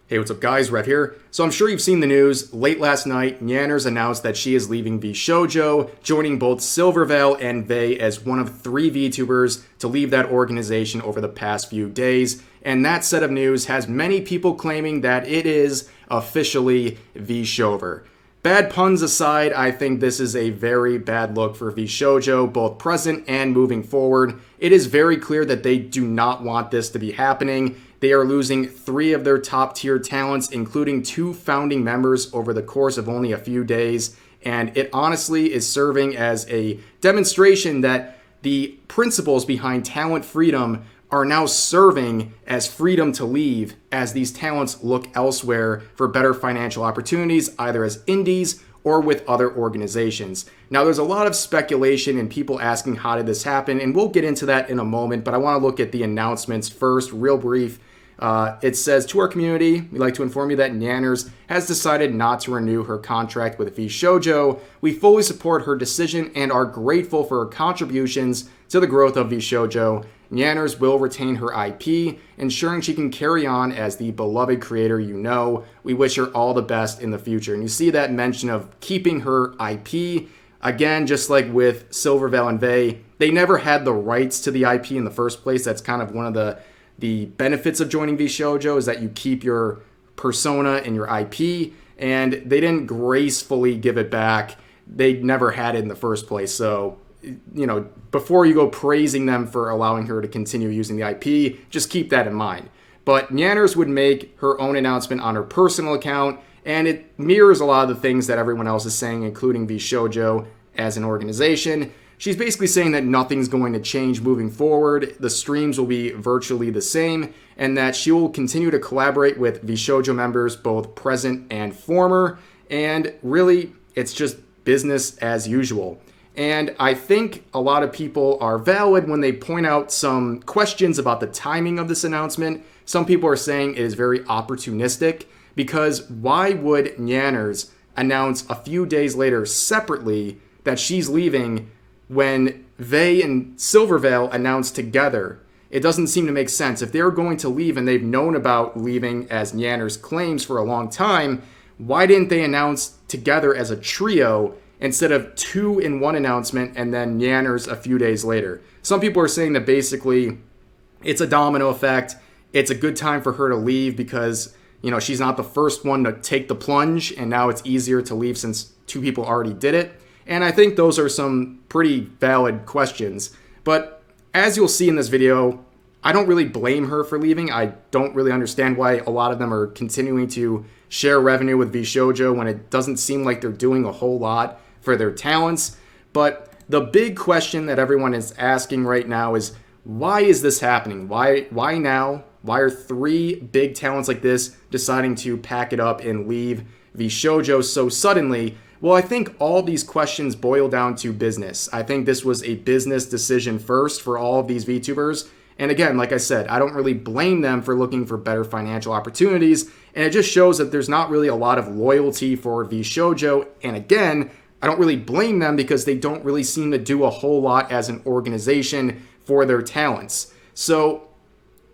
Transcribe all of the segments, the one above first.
Hey, what's up guys, Rev here. So I'm sure you've seen the news. Late last night, Nyanners announced that she is leaving VShojo, joining both Silvervale and Vei as one of 3 VTubers to leave that organization over the past few days. And that set of news has many people claiming that it is officially VShover. Bad puns aside, I think this is a very bad look for VShojo, both present and moving forward. It is very clear that they do not want this to be happening. They are losing 3 of their top tier talents, including 2 founding members over the course of only a few days. And it honestly is serving as a demonstration that the principles behind talent freedom are now serving as freedom to leave as these talents look elsewhere for better financial opportunities, either as indies or with other organizations. Now, there's a lot of speculation and people asking how did this happen, and we'll get into that in a moment, but I want to look at the announcements first, real brief. It says, to our community, we'd like to inform you that Nyanners has decided not to renew her contract with VShojo. We fully support her decision and are grateful for her contributions to the growth of VShojo. Nyanners will retain her IP, ensuring she can carry on as the beloved creator you know. We wish her all the best in the future. And you see that mention of keeping her IP. Again, just like with Silvervale and Vei, they never had the rights to the IP in the first place. That's kind of one of the benefits of joining VShojo, is that you keep your persona and your IP, and they didn't gracefully give it back. They never had it in the first place. So, before you go praising them for allowing her to continue using the IP, just keep that in mind. But Nyanners would make her own announcement on her personal account, and it mirrors a lot of the things that everyone else is saying, including VShojo as an organization. She's basically saying that nothing's going to change moving forward. The streams will be virtually the same, and that she will continue to collaborate with VShojo members, both present and former. And really, it's just business as usual. And I think a lot of people are valid when they point out some questions about the timing of this announcement. Some people are saying it is very opportunistic, because why would Nyanners announce a few days later separately that she's leaving when Vei and Silvervale announced together? It doesn't seem to make sense. If they're going to leave and they've known about leaving, as Nyanners claims, for a long time, why didn't they announce together as a trio instead of 2 in one announcement and then Nyanners a few days later? Some people are saying that basically it's a domino effect. It's a good time for her to leave because, she's not the first one to take the plunge, and now it's easier to leave since 2 people already did it. And I think those are some pretty valid questions. But as you'll see in this video, I don't really blame her for leaving. I don't really understand why a lot of them are continuing to share revenue with VShojo when it doesn't seem like they're doing a whole lot for their talents. But the big question that everyone is asking right now is, why is this happening? Why now? Why are 3 big talents like this deciding to pack it up and leave VShojo so suddenly? Well, I think all these questions boil down to business. I think this was a business decision first for all of these VTubers. And again, like I said, I don't really blame them for looking for better financial opportunities. And it just shows that there's not really a lot of loyalty for VShojo. And again, I don't really blame them because they don't really seem to do a whole lot as an organization for their talents. So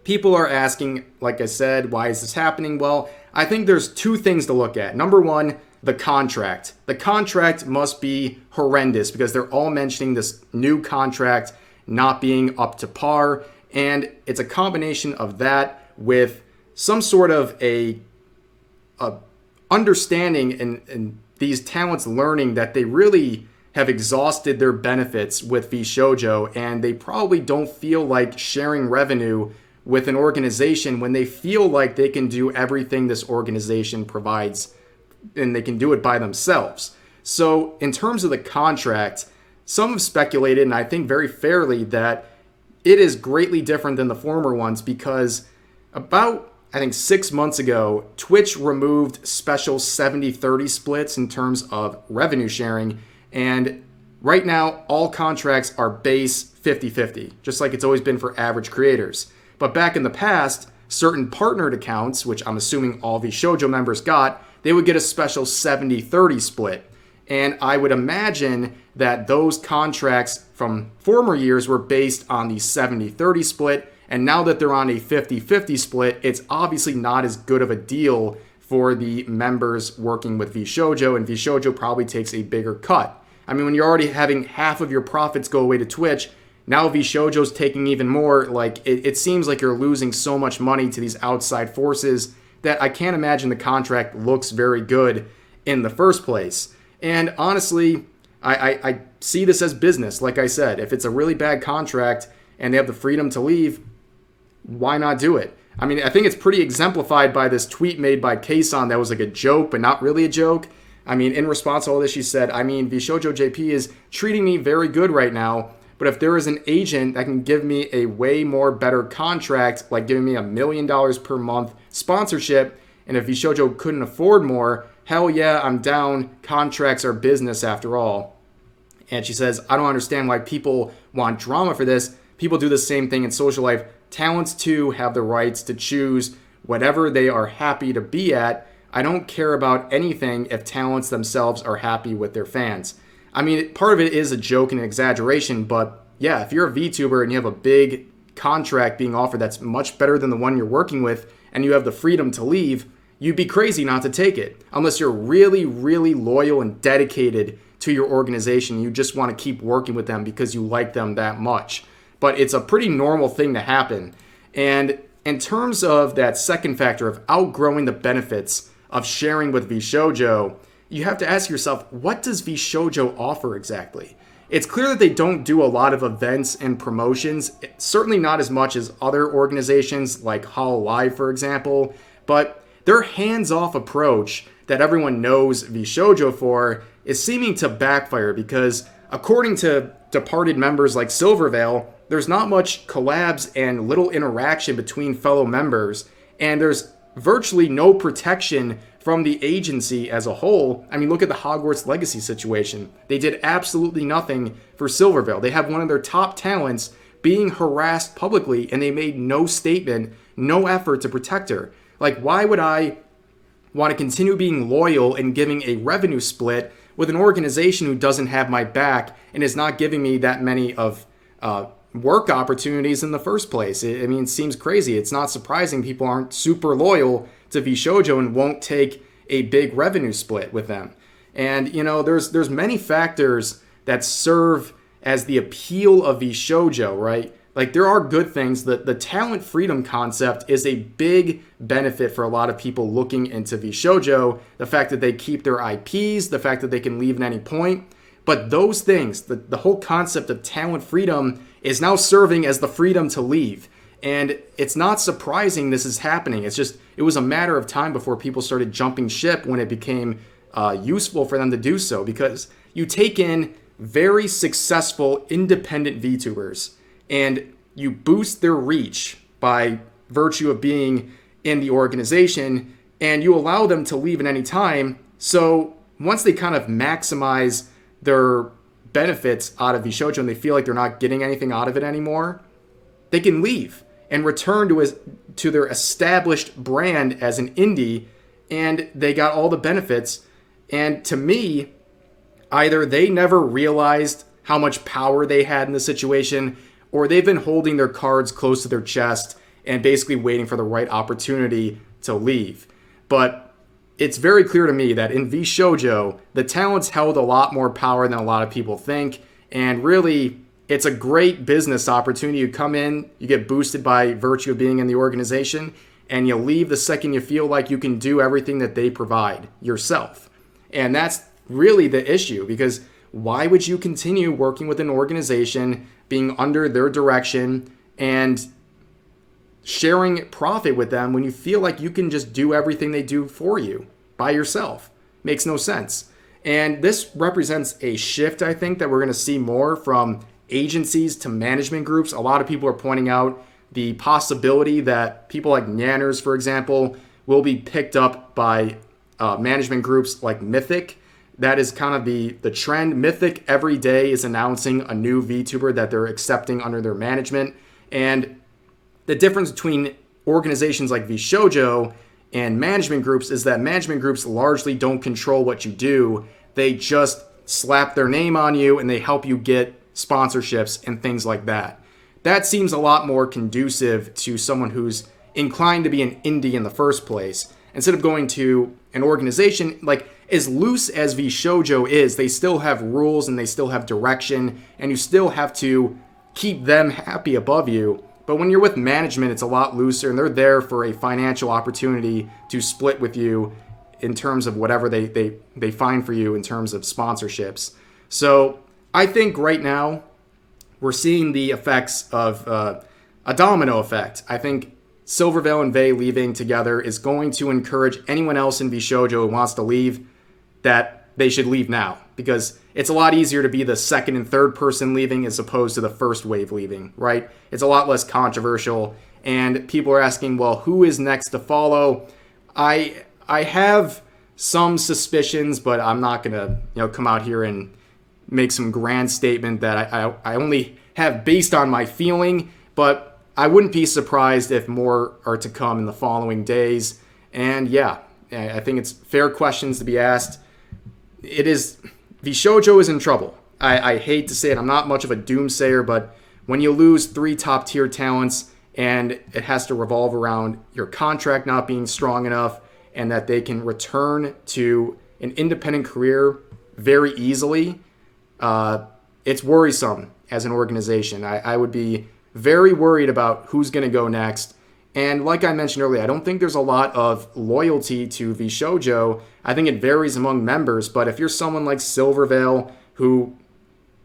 people are asking, like I said, why is this happening? Well, I think there's 2 things to look at. Number one, the contract. The contract must be horrendous because they're all mentioning this new contract not being up to par. And it's a combination of that with some sort of a understanding and these talents learning that they really have exhausted their benefits with VShojo, and they probably don't feel like sharing revenue with an organization when they feel like they can do everything this organization provides and they can do it by themselves. So in terms of the contract, some have speculated, and I think very fairly, that it is greatly different than the former ones because about, 6 months ago, Twitch removed special 70-30 splits in terms of revenue sharing, and right now all contracts are base 50-50, just like it's always been for average creators. But back in the past, certain partnered accounts, which I'm assuming all VShojo members got, they would get a special 70-30 split. And I would imagine that those contracts from former years were based on the 70-30 split, And now that they're on a 50-50 split, it's obviously not as good of a deal for the members working with VShojo, and VShojo probably takes a bigger cut. I mean, when you're already having half of your profits go away to Twitch, now VShojo's taking even more. Like, it seems like you're losing so much money to these outside forces that I can't imagine the contract looks very good in the first place. And honestly, I see this as business. Like I said, if it's a really bad contract and they have the freedom to leave, why not do it? I mean, I think it's pretty exemplified by this tweet made by Kson that was like a joke, but not really a joke. I mean, in response to all this, she said, I mean, VShojo JP is treating me very good right now, but if there is an agent that can give me a way more better contract, like giving me $1 million per month sponsorship, and if VShojo couldn't afford more, hell yeah, I'm down. Contracts are business after all. And she says, I don't understand why people want drama for this. People do the same thing in social life. Talents, too, have the rights to choose whatever they are happy to be at. I don't care about anything if talents themselves are happy with their fans. I mean, part of it is a joke and an exaggeration, but yeah, if you're a VTuber and you have a big contract being offered that's much better than the one you're working with, and you have the freedom to leave, you'd be crazy not to take it. Unless you're really, really loyal and dedicated to your organization. You just want to keep working with them because you like them that much. But it's a pretty normal thing to happen. And in terms of that second factor of outgrowing the benefits of sharing with VShojo, you have to ask yourself, what does VShojo offer exactly? It's clear that they don't do a lot of events and promotions, certainly not as much as other organizations like Hololive, for example, but their hands-off approach that everyone knows VShojo for is seeming to backfire because, according to departed members like Silvervale, there's not much collabs and little interaction between fellow members, and there's virtually no protection from the agency as a whole. I mean, look at the Hogwarts Legacy situation. They did absolutely nothing for Silvervale. They have one of their top talents being harassed publicly, and they made no statement, no effort to protect her. Like, why would I want to continue being loyal and giving a revenue split with an organization who doesn't have my back and is not giving me that many of work opportunities in the first place? I mean, it seems crazy. It's not surprising people aren't super loyal to VShojo and won't take a big revenue split with them. And, you know, there's many factors that serve as the appeal of VShojo, right? Like, there are good things. The talent freedom concept is a big benefit for a lot of people looking into VShojo. The fact that they keep their IPs, the fact that they can leave at any point. But those things, the whole concept of talent freedom is now serving as the freedom to leave. And it's not surprising this is happening. It's just, it was a matter of time before people started jumping ship when it became useful for them to do so. Because you take in very successful independent VTubers and you boost their reach by virtue of being in the organization, and you allow them to leave at any time. So once they kind of maximize their benefits out of VShojo and they feel like they're not getting anything out of it anymore, they can leave and return to their established brand as an indie, and they got all the benefits. And to me, either they never realized how much power they had in the situation, or they've been holding their cards close to their chest and basically waiting for the right opportunity to leave. But it's very clear to me that in VShojo, the talents held a lot more power than a lot of people think. And really, it's a great business opportunity. You come in, you get boosted by virtue of being in the organization, and you leave the second you feel like you can do everything that they provide yourself. And that's really the issue, because why would you continue working with an organization, being under their direction, and sharing profit with them when you feel like you can just do everything they do for you by yourself? Makes no sense. And this represents a shift, I think, that we're going to see more from agencies to management groups. A lot of people are pointing out the possibility that people like Nyanners, for example, will be picked up by management groups like Mythic. That is kind of the trend. Mythic every day is announcing a new VTuber that they're accepting under their management. And the difference between organizations like VShojo and management groups is that management groups largely don't control what you do. They just slap their name on you and they help you get sponsorships and things like that. that seems a lot more conducive to someone who's inclined to be an indie in the first place. Instead of going to an organization, like as loose as VShojo is, they still have rules and they still have direction, and you still have to keep them happy above you. But when you're with management, it's a lot looser, and they're there for a financial opportunity to split with you in terms of whatever they find for you in terms of sponsorships. So I think right now we're seeing the effects of a domino effect. I think Silvervale and Vei leaving together is going to encourage anyone else in VShojo who wants to leave that they should leave now, because it's a lot easier to be the second and third person leaving as opposed to the first wave leaving, right? It's a lot less controversial, and people are asking, well, who is next to follow? I have some suspicions, but I'm not gonna come out here and make some grand statement that I only have based on my feeling, but I wouldn't be surprised if more are to come in the following days. And yeah, I think it's fair questions to be asked. VShojo is in trouble. I hate to say it, I'm not much of a doomsayer, but when you lose 3 top tier talents and it has to revolve around your contract not being strong enough and that they can return to an independent career very easily, it's worrisome as an organization. I would be very worried about who's going to go next. And like I mentioned earlier, I don't think there's a lot of loyalty to VShojo. I think it varies among members, but if you're someone like Silvervale, who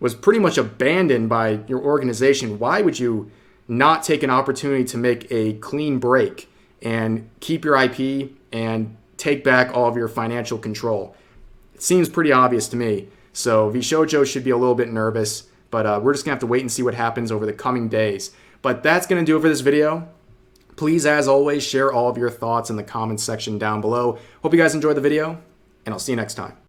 was pretty much abandoned by your organization, why would you not take an opportunity to make a clean break and keep your IP and take back all of your financial control? It seems pretty obvious to me. So VShojo should be a little bit nervous, but we're just going to have to wait and see what happens over the coming days. But that's going to do it for this video. Please, as always, share all of your thoughts in the comments section down below. Hope you guys enjoyed the video, and I'll see you next time.